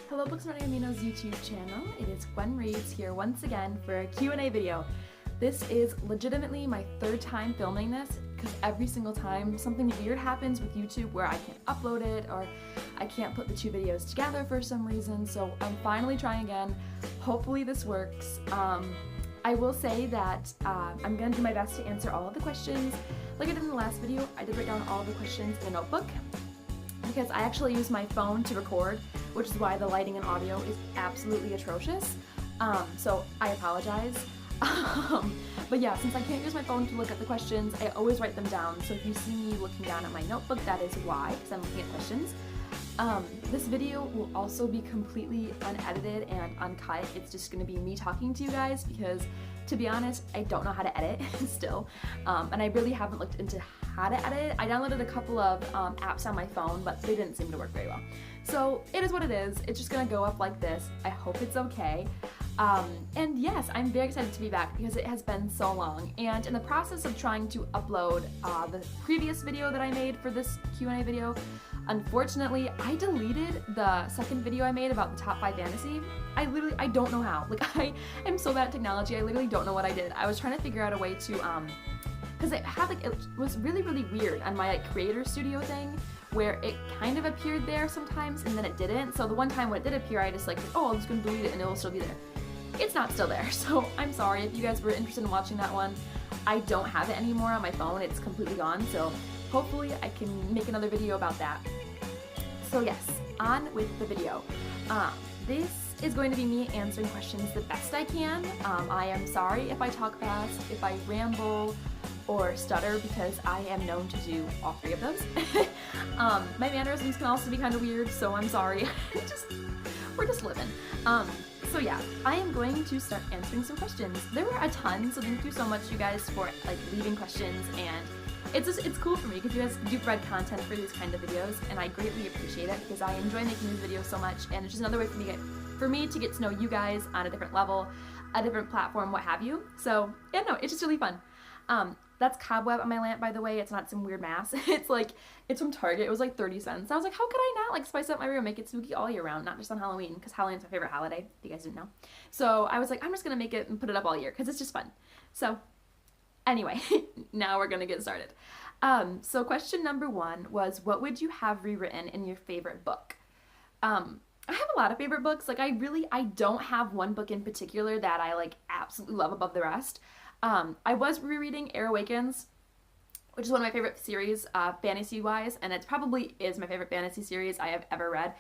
Hello Books Not Amino's YouTube channel. It is Gwenreads here once again for a Q&A video. This is legitimately my third time filming this because every single time something weird happens with YouTube where I can't upload it or I can't put the two videos together for some reason, so I'm finally trying again. Hopefully this works. I will say that I'm going to do my best to answer all of the questions. Like I did in the last video, I did write down all of the questions in a notebook because I actually use my phone to record, which is why the lighting and audio is absolutely atrocious. So I apologize. But yeah, since I can't use my phone to look at the questions, I always write them down. So if you see me looking down at my notebook, that is why, because I'm looking at questions. This video will also be completely unedited and uncut. It's just going to be me talking to you guys because, to be honest, I don't know how to edit still. And I really haven't looked into how to edit. I downloaded a couple of apps on my phone, but they didn't seem to work very well. So it is what it is. It's just going to go up like this. I hope it's okay. And yes, I'm very excited to be back because it has been so long. And in the process of trying to upload the previous video that I made for this Q&A video, unfortunately, I deleted the second video I made about the top 5 fantasy. I don't know how. Like, I am so bad at technology, I literally don't know what I did. I was trying to figure out a way to, because it was really, really weird on my creator studio thing, where it kind of appeared there sometimes and then it didn't. So the one time when it did appear, I just oh, I'm just gonna delete it and it will still be there. It's not still there, so I'm sorry if you guys were interested in watching that one. I don't have it anymore on my phone, it's completely gone, so hopefully I can make another video about that. So yes, on with the video. This is going to be me answering questions the best I can. I am sorry if I talk fast, if I ramble, or stutter, because I am known to do all three of those. My mannerisms can also be kind of weird, so I'm sorry. We're just living. So yeah, I am going to start answering some questions. There were a ton, so thank you so much, you guys, for leaving questions, and it's cool for me because you guys do provide content for these kind of videos, and I greatly appreciate it because I enjoy making these videos so much, and it's just another way for me to get to know you guys on a different level, a different platform, what have you. So yeah, no, it's just really fun. That's cobweb on my lamp, by the way. It's not some weird mass. It's from Target. It was like 30 cents. I was like, how could I not spice up my room, make it spooky all year round, not just on Halloween, because Halloween's my favorite holiday, if you guys didn't know. So I was like, I'm just gonna make it and put it up all year because it's just fun. So anyway, now we're gonna get started. So question number 1 was, what would you have rewritten in your favorite book? I have a lot of favorite books. I don't have one book in particular that I absolutely love above the rest. I was rereading Air Awakens, which is one of my favorite series, fantasy-wise, and it probably is my favorite fantasy series I have ever read.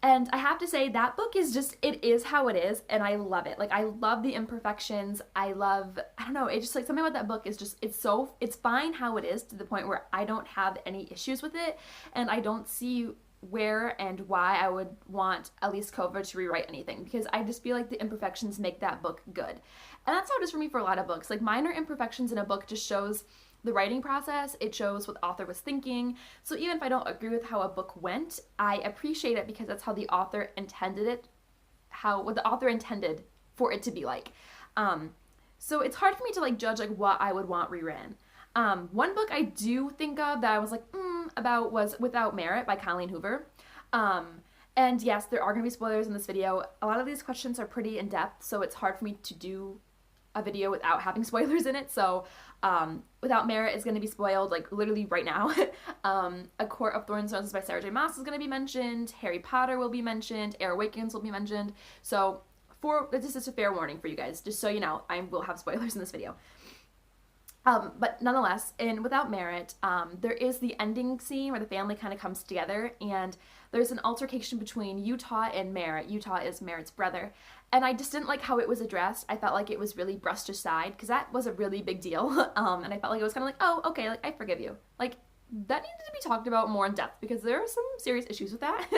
And I have to say, that book is just, it is how it is, and I love it. I love the imperfections. I don't know, it's just something about that book is just, it's fine how it is, to the point where I don't have any issues with it, and I don't see where and why I would want Elise Kova to rewrite anything, because I just feel like the imperfections make that book good. And that's how it is for me for a lot of books. Minor imperfections in a book just shows the writing process, it shows what the author was thinking. So even if I don't agree with how a book went, I appreciate it because that's how the author intended it, what the author intended for it to be like. So it's hard for me to judge what I would want rewritten. One book I do think of that I was about was Without Merit by Colleen Hoover. And yes, there are going to be spoilers in this video. A lot of these questions are pretty in-depth, so it's hard for me to do a video without having spoilers in it. So Without Merit is going to be spoiled literally right now. A Court of Thorns and Roses by Sarah J. Maas is going to be mentioned. Harry Potter will be mentioned. Air Awakens will be mentioned. So this is a fair warning for you guys, just so you know, I will have spoilers in this video. But nonetheless, in Without Merit, there is the ending scene where the family kind of comes together, and there's an altercation between Utah and Merritt. Utah is Merritt's brother, and I just didn't like how it was addressed. I felt like it was really brushed aside, because that was a really big deal, and I felt like it was kind of oh, okay, I forgive you. That needed to be talked about more in depth, because there are some serious issues with that.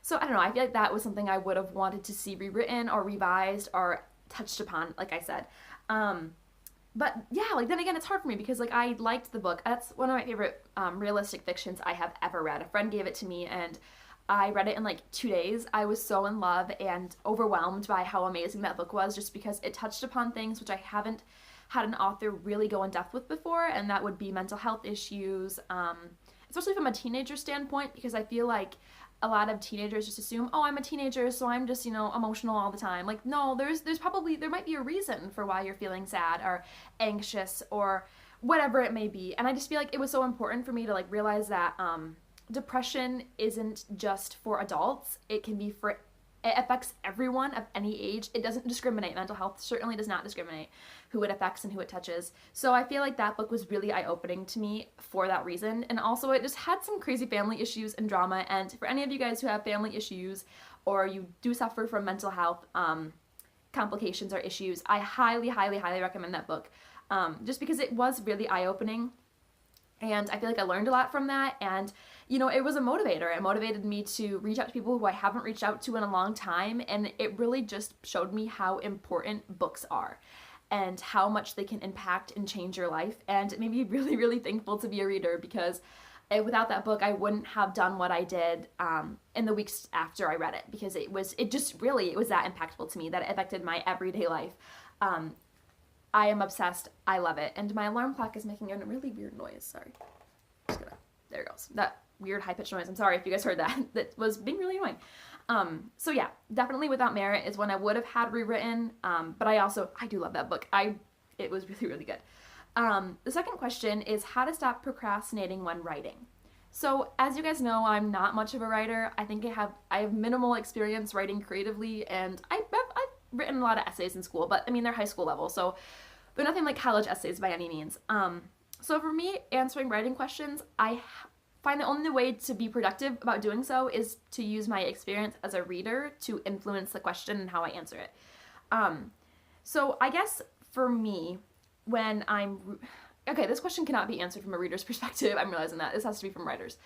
So I don't know, I feel like that was something I would have wanted to see rewritten or revised or touched upon, like I said. But yeah, then again, it's hard for me because I liked the book. That's one of my favorite realistic fictions I have ever read. A friend gave it to me and I read it in 2 days. I was so in love and overwhelmed by how amazing that book was, just because it touched upon things which I haven't had an author really go in depth with before, and that would be mental health issues, especially from a teenager standpoint, because I feel like a lot of teenagers just assume, oh, I'm a teenager, so I'm just, emotional all the time. Like, no, there might be a reason for why you're feeling sad or anxious or whatever it may be. And I just feel like it was so important for me to like realize that depression isn't just for adults. It affects everyone of any age. It doesn't discriminate. Mental health certainly does not discriminate who it affects and who it touches. So I feel like that book was really eye-opening to me for that reason. And also it just had some crazy family issues and drama. And for any of you guys who have family issues or you do suffer from mental health complications or issues, I highly, highly, highly recommend that book. Just because it was really eye-opening. And I feel like I learned a lot from that. And, it was a motivator. It motivated me to reach out to people who I haven't reached out to in a long time. And it really just showed me how important books are and how much they can impact and change your life. And it made me really, really thankful to be a reader, because without that book, I wouldn't have done what I did in the weeks after I read it, because it was that impactful to me that it affected my everyday life. I am obsessed. I love it. And my alarm clock is making a really weird noise. Sorry. There it goes. That weird high-pitched noise. I'm sorry if you guys heard that. That was being really annoying. So yeah, definitely Without Merit is one I would have had rewritten. But I do love that book. It was really, really good. The second question is how to stop procrastinating when writing. So as you guys know, I'm not much of a writer. I think I have minimal experience writing creatively, and I've written a lot of essays in school, but I mean, they're high school level, so they're nothing like college essays by any means. So for me, answering writing questions, I find the only way to be productive about doing so is to use my experience as a reader to influence the question and how I answer it. So I guess for me, this question cannot be answered from a reader's perspective. I'm realizing that. This has to be from writers.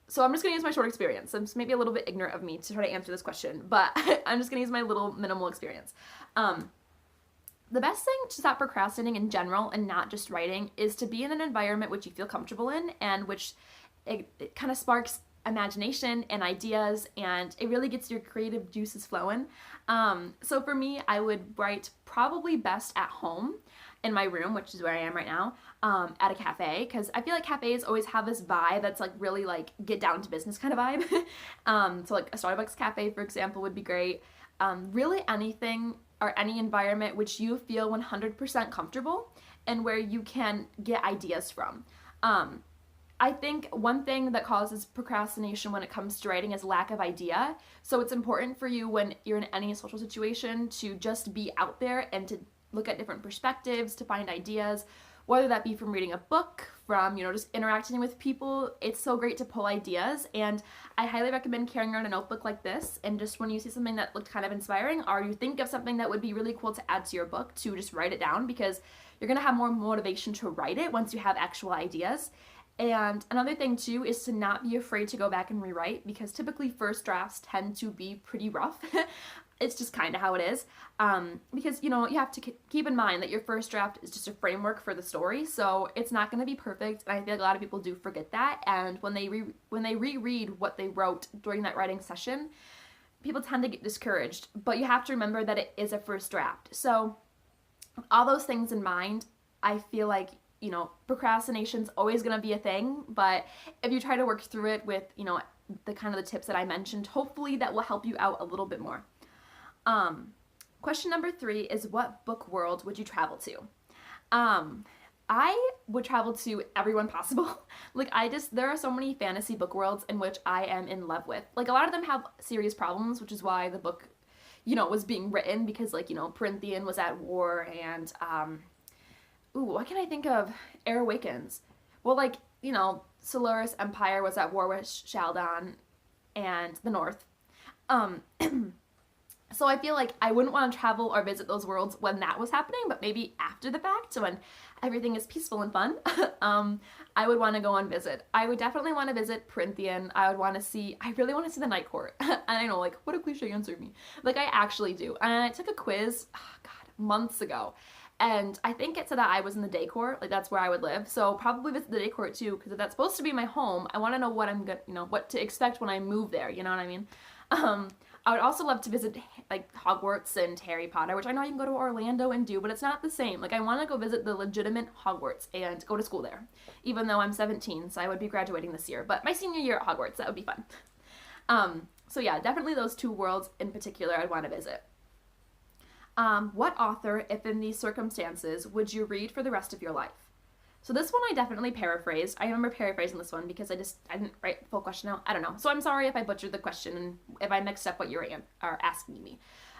So I'm just going to use my short experience. It's maybe a little bit ignorant of me to try to answer this question, but I'm just going to use my little minimal experience. The best thing to stop procrastinating in general, and not just writing, is to be in an environment which you feel comfortable in and which it kind of sparks imagination and ideas, and it really gets your creative juices flowing. So for me, I would write probably best at home in my room, which is where I am right now, at a cafe, because I feel like cafes always have this vibe that's like really like get down to business kind of vibe. So like a Starbucks cafe, for example, would be great. Really anything or any environment which you feel 100% comfortable and where you can get ideas from. I think one thing that causes procrastination when it comes to writing is lack of idea. So it's important for you when you're in any social situation to just be out there and to look at different perspectives, to find ideas, whether that be from reading a book, from, just interacting with people. It's so great to pull ideas, and I highly recommend carrying around a notebook like this, and just when you see something that looked kind of inspiring, or you think of something that would be really cool to add to your book, to just write it down, because you're gonna have more motivation to write it once you have actual ideas. And another thing too is to not be afraid to go back and rewrite, because typically first drafts tend to be pretty rough. It's just kind of how it is, because you have to keep in mind that your first draft is just a framework for the story, so it's not going to be perfect, and I feel like a lot of people do forget that, and when they reread what they wrote during that writing session, people tend to get discouraged, but you have to remember that it is a first draft. So all those things in mind, I feel like procrastination's always going to be a thing, but if you try to work through it with the kind of the tips that I mentioned, hopefully that will help you out a little bit more. Question number 3 is, what book world would you travel to? I would travel to every one possible. There are so many fantasy book worlds in which I am in love with. Like, a lot of them have serious problems, which is why the book, was being written, because Corinthian was at war, and, what can I think of? Air Awakens. Well, Solaris Empire was at war with Sheldon and the North. So I feel like I wouldn't want to travel or visit those worlds when that was happening, but maybe after the fact, so when everything is peaceful and fun, I would want to go and visit. I would definitely want to visit Corinthian. I really want to see the Night Court. And I know, what a cliche answer me. I actually do. And I took a quiz, months ago. And I think it said that I was in the day court, that's where I would live. So probably visit the day court too, because if that's supposed to be my home, I want to know what what to expect when I move there, you know what I mean? I would also love to visit Hogwarts and Harry Potter, which I know you can go to Orlando and do, but it's not the same. I want to go visit the legitimate Hogwarts and go to school there, even though I'm 17, so I would be graduating this year. But my senior year at Hogwarts, that would be fun. So yeah, definitely those two worlds in particular I'd want to visit. What author, if in these circumstances, would you read for the rest of your life? So this one I definitely paraphrased. I remember paraphrasing this one because I didn't write the full question out. I don't know. So I'm sorry if I butchered the question and if I mixed up what you are asking me.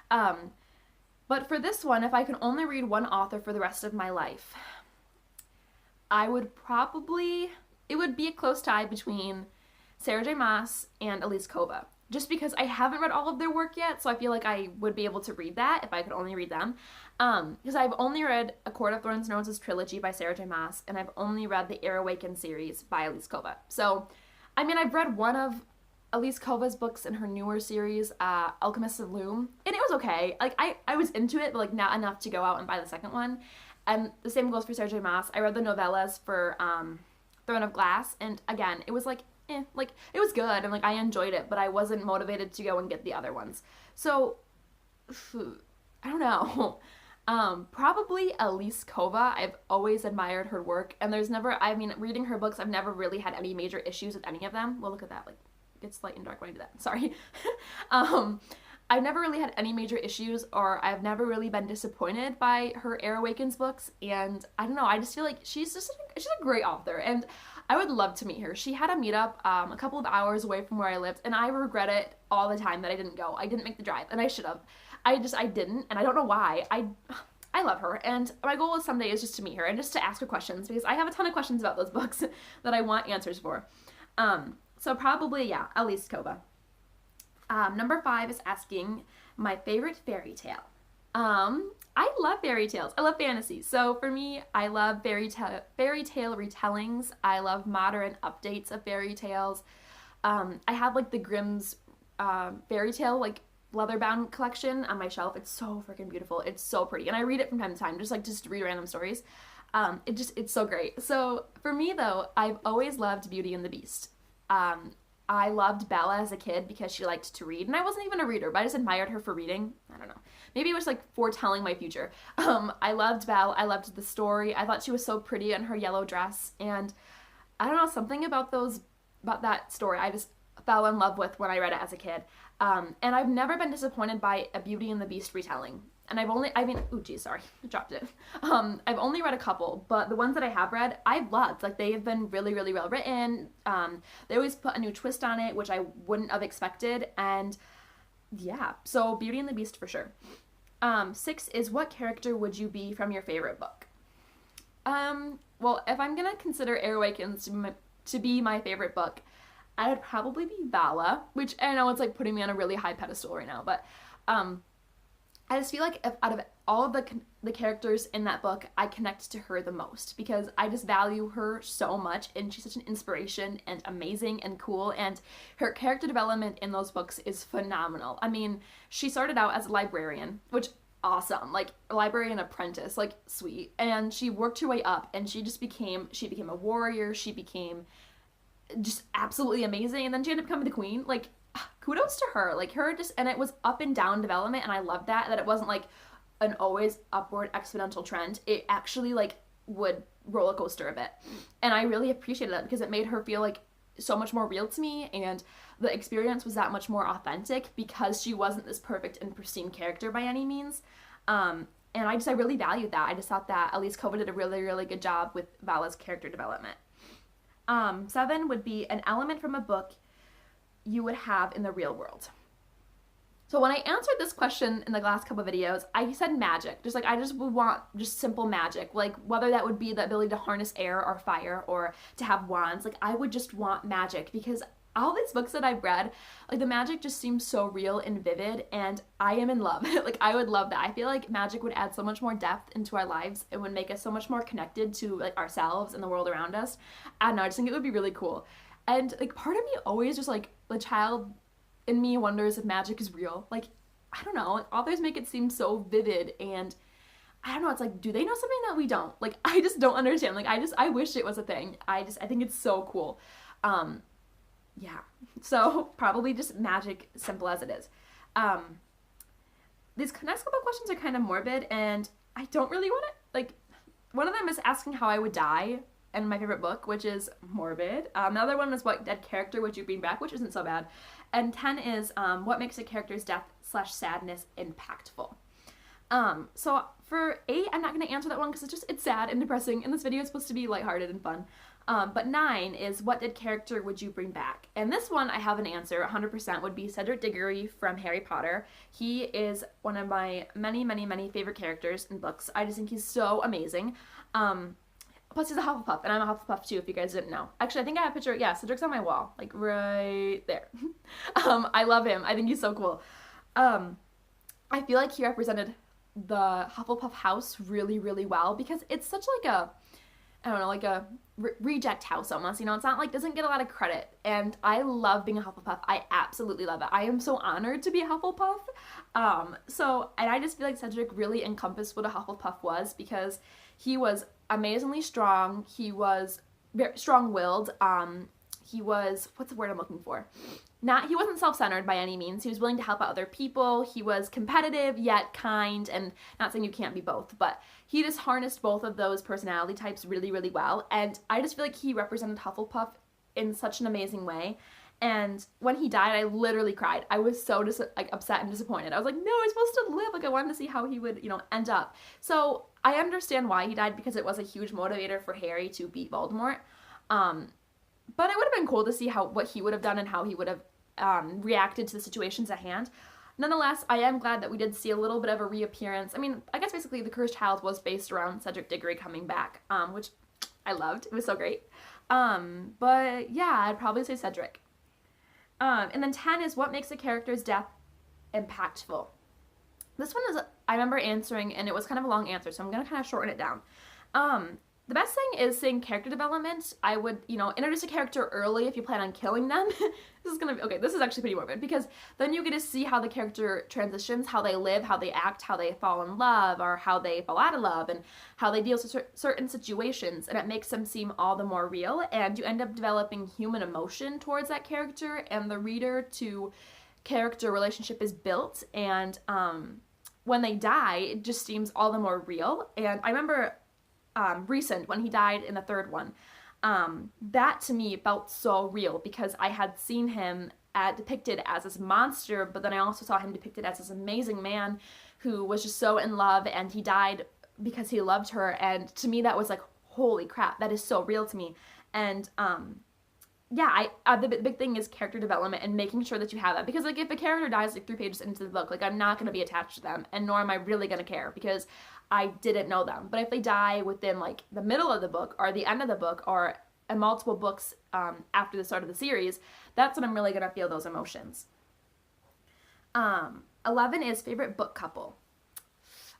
But for this one, if I could only read one author for the rest of my life, I would probably, it would be a close tie between Sarah J. Maas and Elise Kova. Just because I haven't read all of their work yet, so I feel like I would be able to read that if I could only read them. Because I've only read A Court of Thorns and Roses trilogy by Sarah J. Maas, and I've only read the Air Awakened series by Elise Kova. So, I mean, I've read one of Elise Kova's books in her newer series, Alchemists of Loom, and it was okay. Like, I was into it, but like not enough to go out and buy the second one. And the same goes for Sarah J. Maas. I read the novellas for Throne of Glass, and again, it was like, like, it was good, and like, I enjoyed it, but I wasn't motivated to go and get the other ones. So, I don't know. Probably Elise Kova. I've always admired her work, and there's never, I mean, reading her books, I've never really had any major issues with any of them. Well, look at that, like, it's light and dark when I do that, sorry. I've never really had any major issues, or I've never really been disappointed by her Air Awakens books, and I don't know, I just feel like she's a great author, and I would love to meet her. She had a meetup a couple of hours away from where I lived, and I regret it all the time that I didn't go. I didn't make the drive, and I should have. I didn't, and I don't know why. I love her, and my goal is someday is just to meet her and just to ask her questions, because I have a ton of questions about those books that I want answers for. So probably, yeah, Elise Kova. Number 5 is asking my favorite fairy tale. I love fairy tales. I love fantasy. So for me, I love fairy tale retellings. I love modern updates of fairy tales. I have like the Grimm's fairy tale like leather-bound collection on my shelf. It's so freaking beautiful. It's so pretty, and I read it from time to time, just to read random stories. It's so great. So for me though, I've always loved Beauty and the Beast. I loved Bella as a kid because she liked to read, and I wasn't even a reader, but I just admired her for reading. I don't know. Maybe it was like foretelling my future. I loved Belle. I loved the story. I thought she was so pretty in her yellow dress, and I don't know, something about that story I just fell in love with when I read it as a kid. And I've never been disappointed by a Beauty and the Beast retelling. And I've only read a couple, but the ones that I have read, I've loved. Like, they have been really, really well written. They always put a new twist on it, which I wouldn't have expected. And yeah, so Beauty and the Beast for sure. 6 is, what character would you be from your favorite book? Well, if I'm gonna consider Air Awakens to be my favorite book, I would probably be Vala, which I know it's like putting me on a really high pedestal right now, but I just feel like out of all of the characters in that book, I connect to her the most because I just value her so much, and she's such an inspiration and amazing and cool, and her character development in those books is phenomenal. I mean, she started out as a librarian, which awesome, like a librarian apprentice, like sweet, and she worked her way up, and she became a warrior, she became just absolutely amazing, and then she ended up becoming the queen. Like, kudos to her, like her just, and it was up and down development, and I loved that it wasn't like an always upward exponential trend. It actually like would roller coaster a bit, and I really appreciated that because it made her feel like so much more real to me, and the experience was that much more authentic because she wasn't this perfect and pristine character by any means. And I really valued that. I just thought that Elise Kova did a really, really good job with Vala's character development. 7 would be an element from a book you would have in the real world. So when I answered this question in the last couple of videos, I said magic. Just like, I just would want just simple magic, like whether that would be the ability to harness air or fire or to have wands. Like, I would just want magic because all these books that I've read, like the magic just seems so real and vivid, and I am in love. Like, I would love that. I feel like magic would add so much more depth into our lives. It would make us so much more connected to like ourselves and the world around us. I don't know, I just think it would be really cool. And like, part of me always just like, the child in me wonders if magic is real. Like, I don't know, like, authors make it seem so vivid, and I don't know, it's like, do they know something that we don't? Like, I just don't understand. Like, I wish it was a thing. I think it's so cool. Yeah, so probably just magic, simple as it is. These next couple questions are kind of morbid, and I don't really want to, like, one of them is asking how I would die in my favorite book, which is morbid. Another one is, what dead character would you bring back, which isn't so bad. And 10 is what makes a character's death/sadness impactful. So for 8, I'm not going to answer that one because it's sad and depressing, and this video is supposed to be lighthearted and fun. But 9 is what dead character would you bring back? And this one I have an answer, 100% would be Cedric Diggory from Harry Potter. He is one of my many, many, many favorite characters in books. I just think he's so amazing. Plus he's a Hufflepuff, and I'm a Hufflepuff too, if you guys didn't know. Actually, I think I have a picture, yeah, Cedric's on my wall, like right there. I love him. I think he's so cool. I feel like he represented the Hufflepuff house really, really well because it's such like a, I don't know, like a reject house almost, you know, it's not like, doesn't get a lot of credit, and I love being a Hufflepuff. I absolutely love it. I am so honored to be a Hufflepuff. And I just feel like Cedric really encompassed what a Hufflepuff was because he was amazingly strong. He was very strong-willed. He was, what's the word I'm looking for? He wasn't self-centered by any means. He was willing to help out other people. He was competitive yet kind, and not saying you can't be both, but he just harnessed both of those personality types really, really well. And I just feel like he represented Hufflepuff in such an amazing way. And when he died, I literally cried. I was so upset and disappointed. I was like, no, he's supposed to live. Like, I wanted to see how he would, end up. So I understand why he died because it was a huge motivator for Harry to beat Voldemort. But it would have been cool to see what he would have done and how he would have reacted to the situations at hand. Nonetheless, I am glad that we did see a little bit of a reappearance. I mean, I guess basically the Cursed Child was based around Cedric Diggory coming back, which I loved. It was so great. But yeah, I'd probably say Cedric. And then 10 is what makes a character's death impactful. This one is, I remember answering, and it was kind of a long answer, so I'm going to kind of shorten it down. The best thing is saying character development. I would, introduce a character early if you plan on killing them. This is actually pretty morbid, because then you get to see how the character transitions, how they live, how they act, how they fall in love, or how they fall out of love, and how they deal with certain situations, and it makes them seem all the more real, and you end up developing human emotion towards that character, and the reader to character relationship is built, and when they die, it just seems all the more real. And I remember recent when he died in the third one, that to me felt so real because I had seen him depicted as this monster, but then I also saw him depicted as this amazing man who was just so in love, and he died because he loved her, and to me that was like, holy crap, that is so real to me. And yeah, the big thing is character development and making sure that you have that, because like if a character dies like 3 pages into the book, like I'm not going to be attached to them, and nor am I really going to care because I didn't know them. But if they die within like the middle of the book or the end of the book or in multiple books after the start of the series, that's when I'm really going to feel those emotions. 11 is favorite book couple.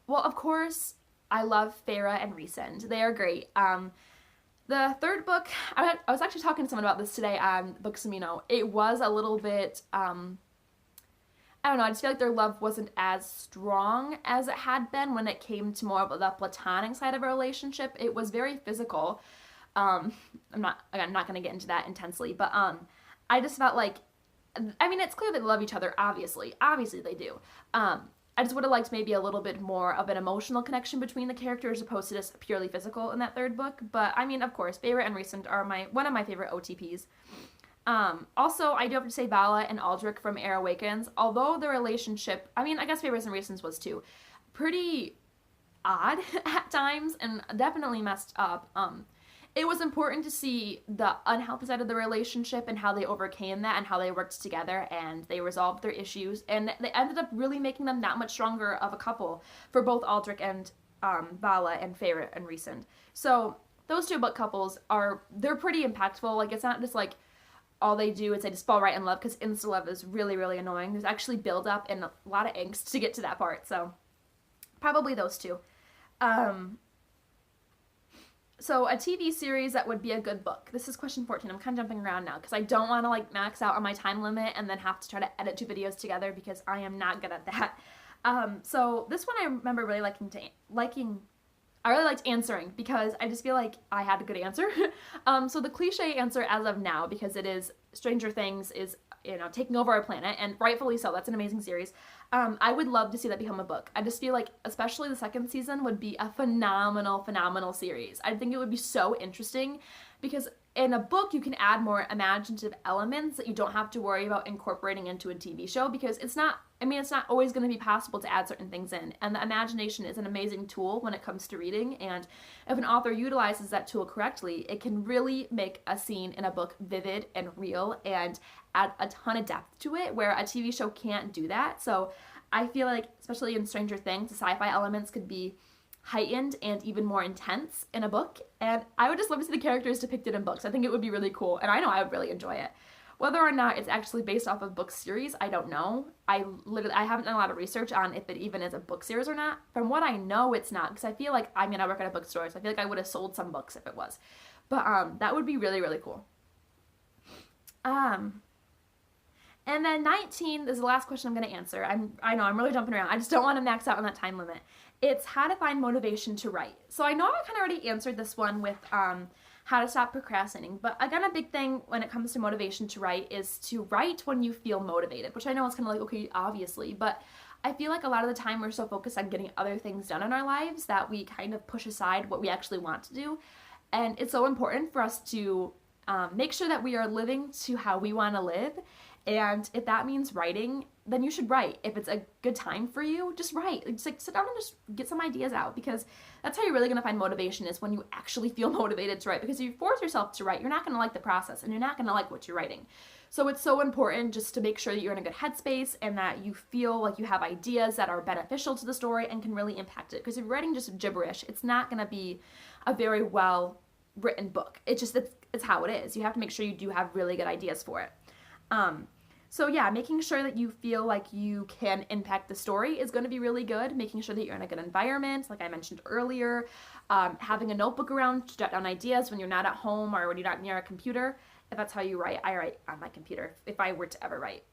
Well, of course, I love Farrah and Rhysand. They are great. The third book, I was actually talking to someone about this today on Booksamino. It was a little bit, I don't know, I just feel like their love wasn't as strong as it had been when it came to more of the platonic side of a relationship. It was very physical. I'm not going to get into that intensely, but I just felt like, I mean, it's clear they love each other, obviously. Obviously they do. I just would have liked maybe a little bit more of an emotional connection between the characters opposed to just purely physical in that third book. But, I mean, of course, Farrah and Rhysand are one of my favorite OTPs. Also, I do have to say Vala and Aldrich from Air Awakens, although the relationship, I mean, I guess Farrah's and Rhysand's was too, pretty odd at times and definitely messed up. It was important to see the unhealthy side of the relationship and how they overcame that and how they worked together and they resolved their issues, and they ended up really making them that much stronger of a couple for both Aldrich and Vala and Farrah and Rhysand. So those two book couples they're pretty impactful. Like, it's not just like all they do is they just fall right in love, because insta-love is really, really annoying. There's actually build-up and a lot of angst to get to that part, so probably those two. So a TV series that would be a good book. This is question 14. I'm kind of jumping around now because I don't want to like max out on my time limit and then have to try to edit 2 videos together because I am not good at that. So this one I remember really I really liked answering because I just feel like I had a good answer. So the cliche answer as of now, because it is Stranger Things is, taking over our planet, and rightfully so, that's an amazing series. I would love to see that become a book. I just feel like, especially the 2nd season, would be a phenomenal, phenomenal series. I think it would be so interesting because in a book, you can add more imaginative elements that you don't have to worry about incorporating into a TV show, because it's not always going to be possible to add certain things in. And the imagination is an amazing tool when it comes to reading. And if an author utilizes that tool correctly, it can really make a scene in a book vivid and real and add a ton of depth to it, where a TV show can't do that. So I feel like, especially in Stranger Things, the sci-fi elements could be heightened and even more intense in a book. And I would just love to see the characters depicted in books. I think it would be really cool, and I know I would really enjoy it. Whether or not it's actually based off of book series, I don't know. I haven't done a lot of research on if it even is a book series or not. From what I know, it's not, because I feel like, I work at a bookstore, so I feel like I would have sold some books if it was. But that would be really, really cool. And then 19 is the last question I'm going to answer. I know I'm really jumping around. I just don't want to max out on that time limit. It's how to find motivation to write. So I know I kind of already answered this one with how to stop procrastinating, but again, a big thing when it comes to motivation to write is to write when you feel motivated, which I know is kind of like, okay, obviously, but I feel like a lot of the time we're so focused on getting other things done in our lives that we kind of push aside what we actually want to do. And it's so important for us to make sure that we are living to how we want to live. And if that means writing, then you should write. If it's a good time for you, just write. Just like sit down and just get some ideas out, because that's how you're really going to find motivation, is when you actually feel motivated to write. Because if you force yourself to write, you're not going to like the process, and you're not going to like what you're writing. So it's so important just to make sure that you're in a good headspace and that you feel like you have ideas that are beneficial to the story and can really impact it. Because if you're writing just gibberish, it's not going to be a very well written book. It's how it is. You have to make sure you do have really good ideas for it. So yeah, making sure that you feel like you can impact the story is going to be really good. Making sure that you're in a good environment, like I mentioned earlier. Having a notebook around to jot down ideas when you're not at home or when you're not near a computer. If that's how you write, I write on my computer if I were to ever write.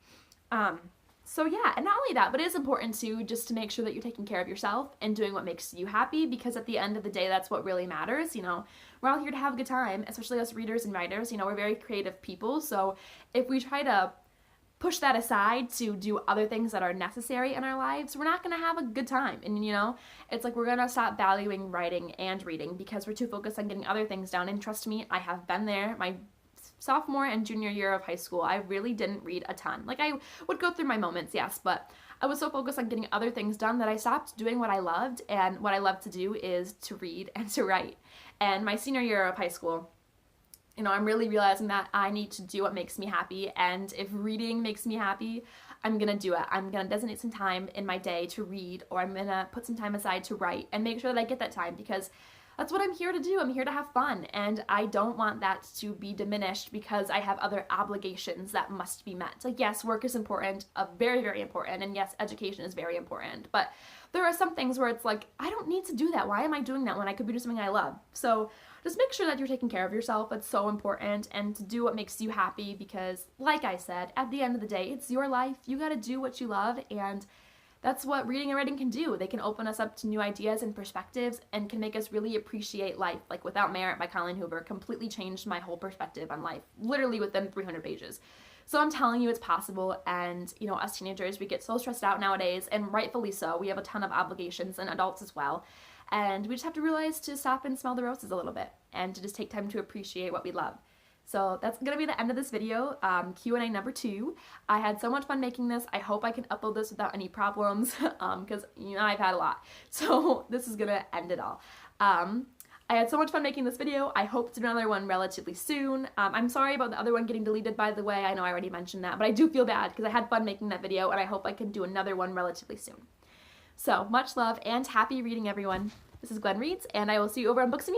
So yeah, and not only that, but it is important too, just to make sure that you're taking care of yourself and doing what makes you happy, because at the end of the day, that's what really matters. You know, we're all here to have a good time, especially us readers and writers. You know, we're very creative people. So if we try to push that aside to do other things that are necessary in our lives, we're not going to have a good time. And, you know, it's like we're going to stop valuing writing and reading because we're too focused on getting other things done. And trust me, I have been there. My sophomore and junior year of high school, I really didn't read a ton. Like, I would go through my moments, yes, but I was so focused on getting other things done that I stopped doing what I loved. And what I love to do is to read and to write. And my senior year of high school, you know, I'm really realizing that I need to do what makes me happy, and if reading makes me happy, I'm gonna do it. I'm gonna designate some time in my day to read, or I'm gonna put some time aside to write and make sure that I get that time, because that's what I'm here to do. I'm here to have fun, and I don't want that to be diminished because I have other obligations that must be met. Like, yes, work is important, very, very important, and yes, education is very important, but there are some things where it's like, I don't need to do that. Why am I doing that when I could be doing something I love? So just make sure that you're taking care of yourself. It's so important, and to do what makes you happy, because like I said, at the end of the day, it's your life. You got to do what you love, and that's what reading and writing can do. They can open us up to new ideas and perspectives and can make us really appreciate life. Like Without Merit by Colleen Hoover completely changed my whole perspective on life, literally within 300 pages. So I'm telling you, it's possible. And, you know, us teenagers, we get so stressed out nowadays, and rightfully so. We have a ton of obligations, and adults as well. And we just have to realize to stop and smell the roses a little bit and to just take time to appreciate what we love. So that's going to be the end of this video, Q&A number 2. I had so much fun making this. I hope I can upload this without any problems, because, you know, I've had a lot. So this is going to end it all. I had so much fun making this video. I hope to do another one relatively soon. I'm sorry about the other one getting deleted, by the way. I know I already mentioned that, but I do feel bad because I had fun making that video, and I hope I can do another one relatively soon. So much love and happy reading, everyone. This is Gwenreads, and I will see you over on Books and